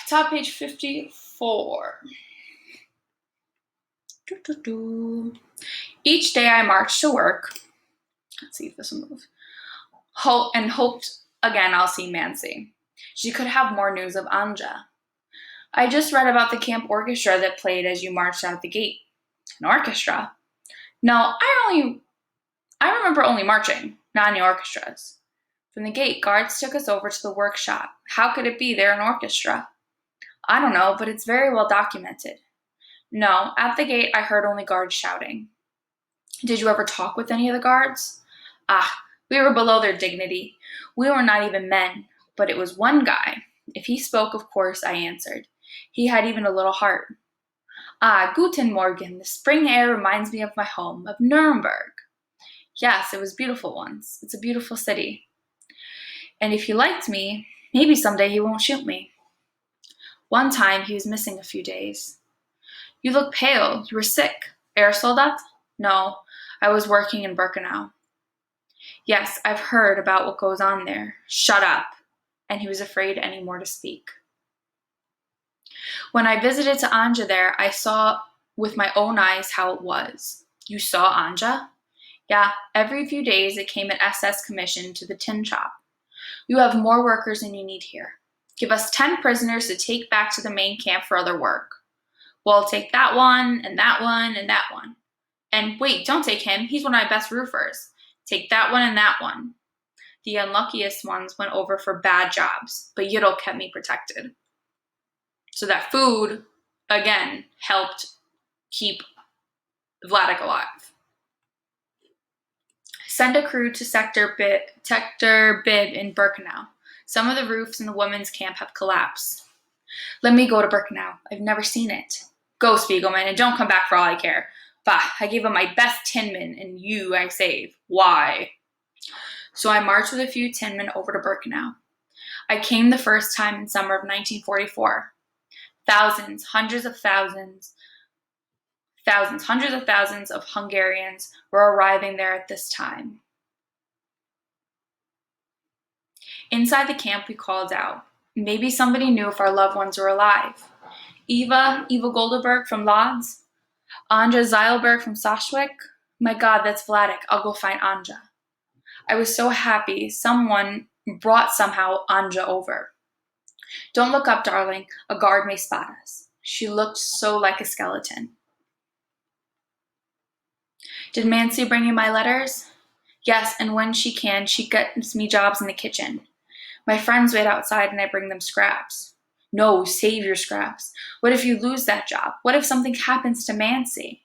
Top page 54. Doo-doo-doo. Each day I marched to work. Let's see if this will move. And hoped again I'll see Mansi. She could have more news of Anja. I just read about the camp orchestra that played as you marched out the gate. An orchestra? No, I remember only marching, not any orchestras. From the gate, guards took us over to the workshop. How could it be they're an orchestra? I don't know, but it's very well documented. No, at the gate I heard only guards shouting. Did you ever talk with any of the guards? Ah, we were below their dignity. We were not even men, but it was one guy. If he spoke, of course, I answered. He had even a little heart. Ah, Guten Morgen, the spring air reminds me of my home, of Nuremberg. Yes, it was beautiful once. It's a beautiful city. And if he liked me, maybe someday he won't shoot me. One time he was missing a few days. You look pale. You were sick. Air soldat? No, I was working in Birkenau. Yes, I've heard about what goes on there. Shut up. And he was afraid any more to speak. When I visited to Anja there, I saw with my own eyes how it was. You saw Anja? Yeah, every few days it came an SS commission to the tin shop. You have more workers than you need here. Give us 10 prisoners to take back to the main camp for other work. Well, take that one, and that one, and that one. And wait, don't take him. He's one of my best roofers. Take that one and that one. The unluckiest ones went over for bad jobs, but Yidel kept me protected. So that food, again, helped keep Vladik alive. Send a crew to Sector Bib in Birkenau. Some of the roofs in the women's camp have collapsed. Let me go to Birkenau. I've never seen it. Go, Spiegelman, and don't come back for all I care. Bah, I gave him my best tinmen, and you I save. Why? So I marched with a few tinmen over to Birkenau. I came the first time in summer of 1944. Thousands, hundreds of thousands of Hungarians were arriving there at this time. Inside the camp, we called out. Maybe somebody knew if our loved ones were alive. Eva Goldenberg from Lodz? Anja Zeilberg from Sashwick? My God, that's Vladik. I'll go find Anja. I was so happy someone brought somehow Anja over. Don't look up, darling. A guard may spot us. She looked so like a skeleton. Did Mansi bring you my letters? Yes, and when she can, she gets me jobs in the kitchen. My friends wait outside and I bring them scraps. No, save your scraps. What if you lose that job? What if something happens to Mansi?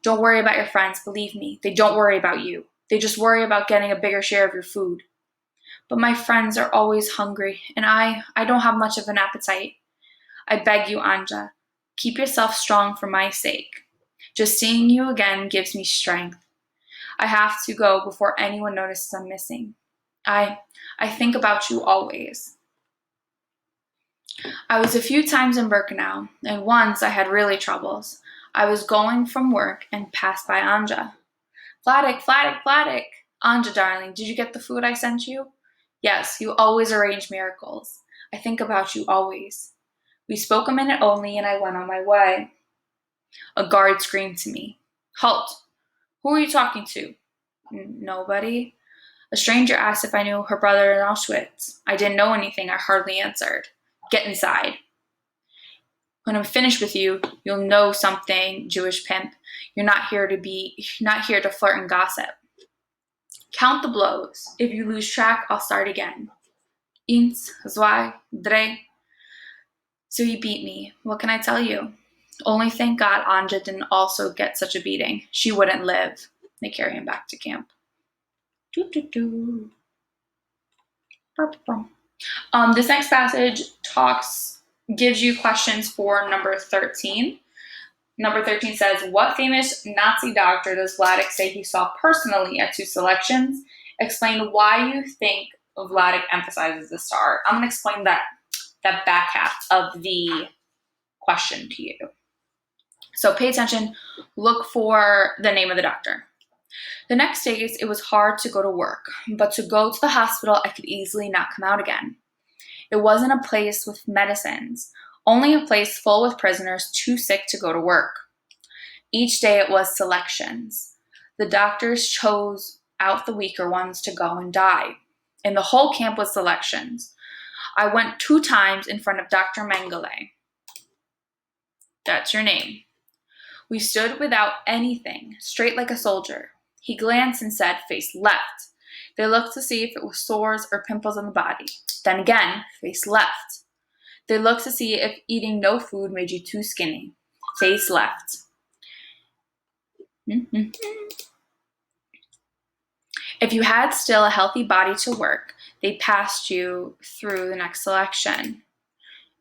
Don't worry about your friends, believe me. They don't worry about you. They just worry about getting a bigger share of your food. But my friends are always hungry, and I don't have much of an appetite. I beg you, Anja, keep yourself strong for my sake. Just seeing you again gives me strength. I have to go before anyone notices I'm missing. I think about you always. I was a few times in Birkenau, and once I had really troubles. I was going from work and passed by Anja. Vladik. Anja, darling, did you get the food I sent you? Yes, you always arrange miracles. I think about you always. We spoke a minute only, and I went on my way. A guard screamed to me. Halt! Who are you talking to? Nobody. A stranger asked if I knew her brother in Auschwitz. I didn't know anything. I hardly answered. Get inside. When I'm finished with you, you'll know something, Jewish pimp. You're not here to flirt and gossip. Count the blows. If you lose track, I'll start again. Eins, zwei, drei. So he beat me. What can I tell you? Only thank God Anja didn't also get such a beating. She wouldn't live. They carry him back to camp. This next passage gives you questions for number 13. Number 13 says, what famous Nazi doctor does Vladik say he saw personally at 2 selections? Explain why you think Vladik emphasizes the star. I'm going to explain that back half of the question to you. So pay attention. Look for the name of the doctor. The next days, it was hard to go to work, but to go to the hospital, I could easily not come out again. It wasn't a place with medicines, only a place full with prisoners too sick to go to work. Each day it was selections. The doctors chose out the weaker ones to go and die. And the whole camp was selections. I went 2 times in front of Dr. Mengele. That's your name. We stood without anything, straight like a soldier. He glanced and said, face left. They looked to see if it was sores or pimples on the body. Then again, face left. They looked to see if eating no food made you too skinny. Face left. If you had still a healthy body to work, they passed you through the next selection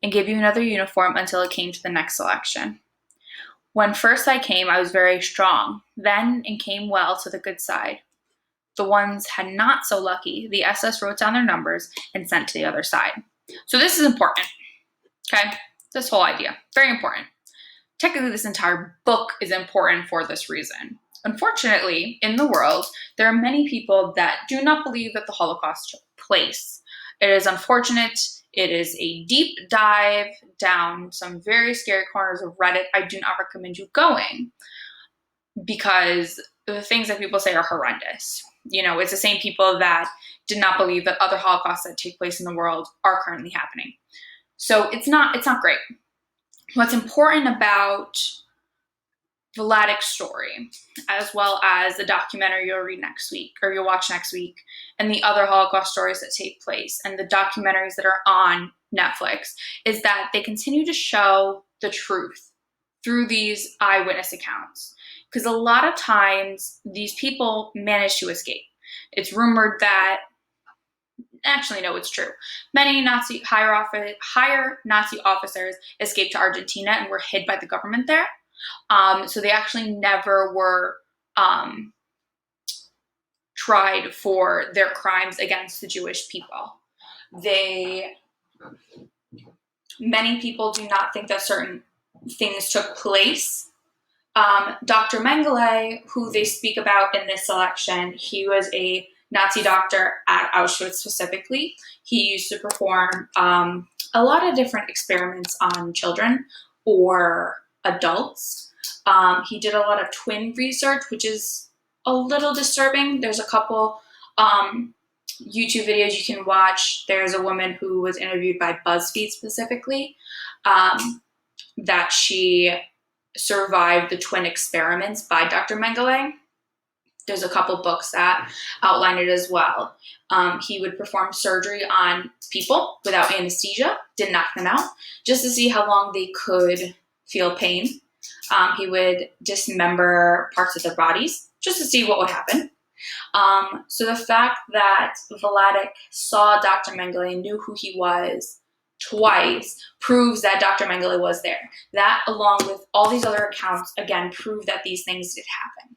and gave you another uniform until it came to the next selection. When first I came, I was very strong. Then it came well to the good side. The ones had not so lucky, the SS wrote down their numbers and sent to the other side. So this is important, okay? This whole idea, very important. Technically, this entire book is important for this reason. Unfortunately, in the world, there are many people that do not believe that the Holocaust took place. It is unfortunate. It is a deep dive down some very scary corners of Reddit. I do not recommend you going because the things that people say are horrendous. You know, it's the same people that did not believe that other Holocausts that take place in the world are currently happening. So it's not great. What's important about Vladic's story, as well as the documentary you'll read next week, or you'll watch next week, and the other Holocaust stories that take place, and the documentaries that are on Netflix, is that they continue to show the truth through these eyewitness accounts. Because a lot of times, these people manage to escape. It's rumored that, actually, no, it's true. Many higher Nazi officers escaped to Argentina and were hid by the government there. So they actually never were tried for their crimes against the Jewish people. Many people do not think that certain things took place. Dr. Mengele, who they speak about in this selection, he was a Nazi doctor at Auschwitz specifically. He used to perform a lot of different experiments on children or adults. He did a lot of twin research, which is a little disturbing. There's a couple YouTube videos you can watch. There's a woman who was interviewed by BuzzFeed specifically, that she survived the twin experiments by Dr. Mengele. There's a couple books that outline it as well. He would perform surgery on people without anesthesia, didn't knock them out, just to see how long they could feel pain. He would dismember parts of their bodies just to see what would happen. So the fact that Vladic saw Dr. Mengele and knew who he was twice proves that Dr. Mengele was there. That, along with all these other accounts, again, prove that these things did happen.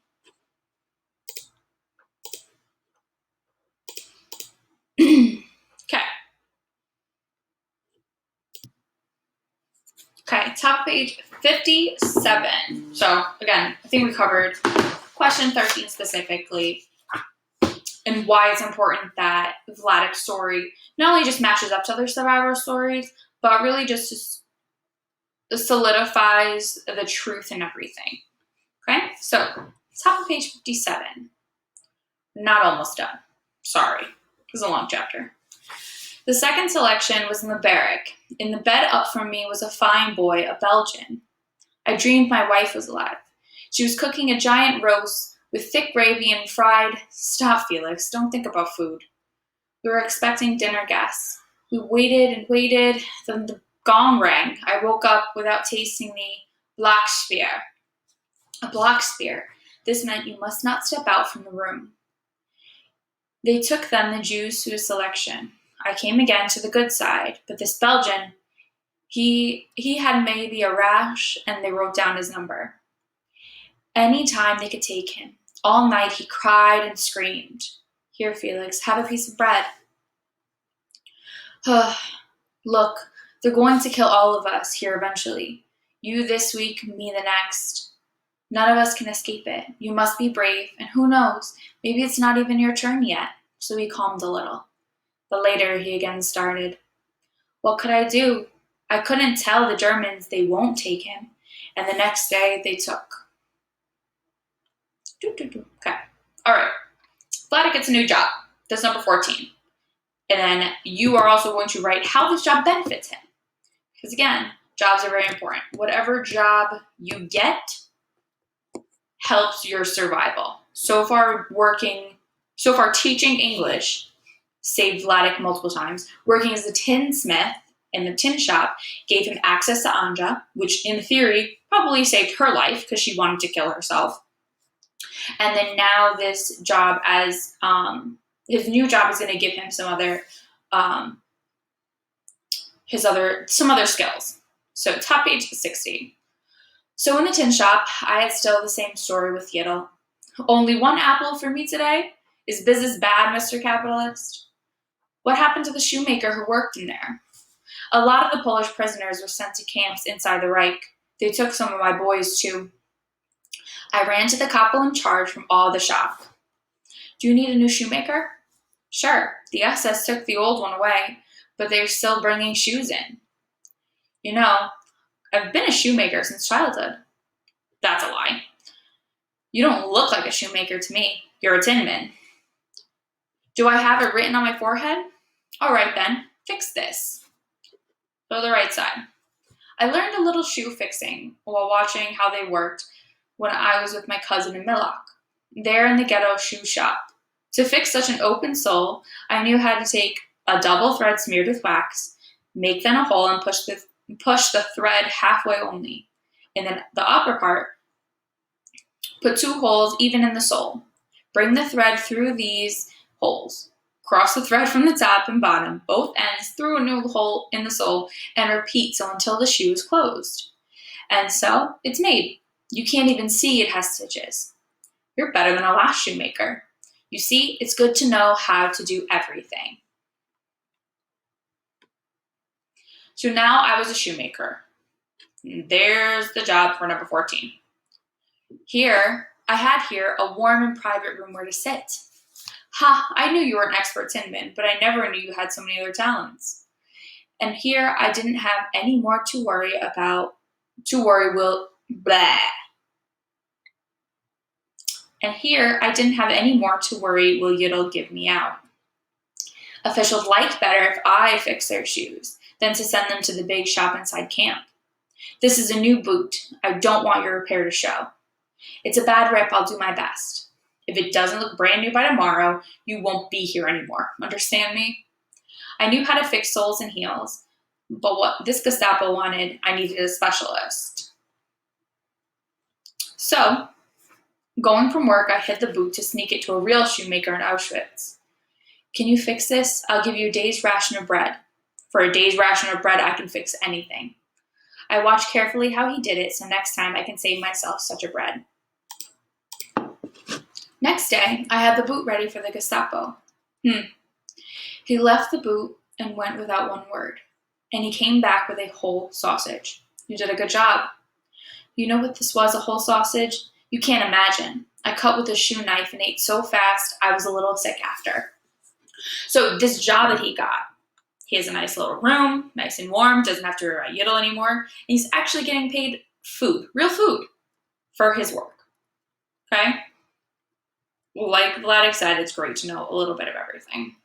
Okay, top of page 57. So again, I think we covered question 13 specifically and why it's important that Vladic's story not only just matches up to other survivor stories, but really just solidifies the truth and everything. Okay, so top of page 57. Not almost done. Sorry, it was a long chapter. The second selection was in the barrack. In the bed up from me was a fine boy, a Belgian. I dreamed my wife was alive. She was cooking a giant roast with thick gravy and fried... Stop, Felix. Don't think about food. We were expecting dinner guests. We waited and waited. Then the gong rang. I woke up without tasting the Blackspear. A Blackspear. This meant you must not step out from the room. They took then the Jews to a selection. I came again to the good side, but this Belgian, he had maybe a rash, and they wrote down his number. Any time they could take him. All night he cried and screamed. Here, Felix, have a piece of bread. Look, they're going to kill all of us here eventually. You this week, me the next. None of us can escape it. You must be brave, and who knows, maybe it's not even your turn yet. So he calmed a little. But later he again started. What could I do? I couldn't tell the Germans they won't take him, and the next day they took. Okay. All right. Vladek gets a new job. That's number 14. And then you are also going to write how this job benefits him. Because again, jobs are very important. Whatever job you get helps your survival. So far teaching English saved Vladek multiple times. Working as a tinsmith in the tin shop gave him access to Anja, which in theory probably saved her life because she wanted to kill herself. And then now this job as his new job is going to give him some other skills. So top page 60. So in the tin shop, I had still the same story with Yiddle. Only one apple for me today? Is business bad, Mr. Capitalist? What happened to the shoemaker who worked in there? A lot of the Polish prisoners were sent to camps inside the Reich. They took some of my boys too. I ran to the capo in charge from all the shop. Do you need a new shoemaker? Sure, the SS took the old one away, but they're still bringing shoes in. You know, I've been a shoemaker since childhood. That's a lie. You don't look like a shoemaker to me. You're a tinman. Do I have it written on my forehead? All right then, fix this. Go to the right side. I learned a little shoe fixing while watching how they worked when I was with my cousin in Milok, there in the ghetto shoe shop. To fix such an open sole, I knew how to take a double thread smeared with wax, make then a hole and push the thread halfway only, and then the upper part, put 2 holes even in the sole. Bring the thread through these holes. Cross the thread from the top and bottom, both ends, through a new hole in the sole, and repeat so until the shoe is closed. And so, it's made. You can't even see it has stitches. You're better than a last shoemaker. You see, it's good to know how to do everything. So now I was a shoemaker. There's the job for number 14. I had here a warm and private room where to sit. Ha, I knew you were an expert tinman, but I never knew you had so many other talents. And here I didn't have any more to worry will Yiddle give me out. Officials liked better if I fixed their shoes than to send them to the big shop inside camp. This is a new boot. I don't want your repair to show. It's a bad rip. I'll do my best. If it doesn't look brand new by tomorrow, you won't be here anymore. Understand me? I knew how to fix soles and heels, but what this Gestapo wanted, I needed a specialist. So, going from work, I hid the boot to sneak it to a real shoemaker in Auschwitz. Can you fix this? I'll give you a day's ration of bread. For a day's ration of bread, I can fix anything. I watched carefully how he did it, so next time I can save myself such a bread. Next day, I had the boot ready for the Gestapo. He left the boot and went without one word, and he came back with a whole sausage. You did a good job. You know what this was, a whole sausage? You can't imagine. I cut with a shoe knife and ate so fast, I was a little sick after. So this job that he got, he has a nice little room, nice and warm, doesn't have to worry about Yiddle anymore, and he's actually getting paid food, real food, for his work. Okay? Like Vladek said, it's great to know a little bit of everything.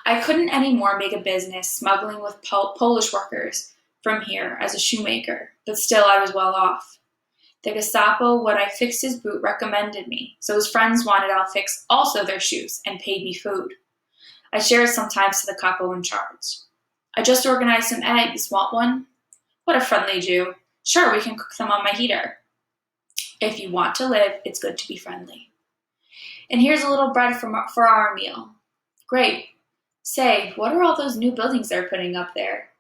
I couldn't anymore make a business smuggling with Polish workers from here as a shoemaker, but still I was well off. The Gestapo, when I fixed his boot, recommended me, so his friends wanted I'll fix also their shoes and paid me food. I shared sometimes to the capo in charge. I just organized some eggs. Want one? What a friendly Jew. Sure, we can cook them on my heater. If you want to live, it's good to be friendly. And here's a little bread for our meal. Great. Say, what are all those new buildings they're putting up there?